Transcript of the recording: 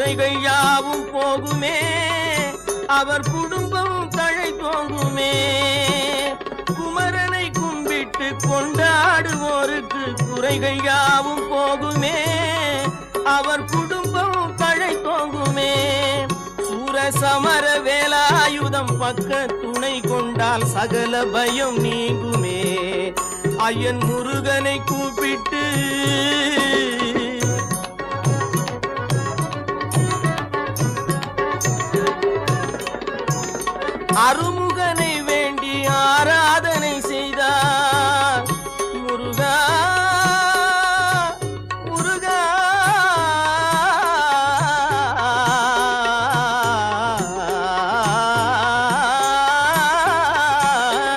குறைகள் யாவும் போகுமே, அவர் குடும்பம் தழை தோங்குமே. குமரனை கும்பிட்டு கொண்டாடுவோருக்கு குறைகள் யாவும் போகுமே, அவர் குடும்பம் தழை தோங்குமே. சூரசமர வேலாயுதம் பக்க துணை கொண்டால் சகல பயம் நீங்குமே. ஐயன் முருகனை கூப்பிட்டு அருமுகனை வேண்டி ஆரா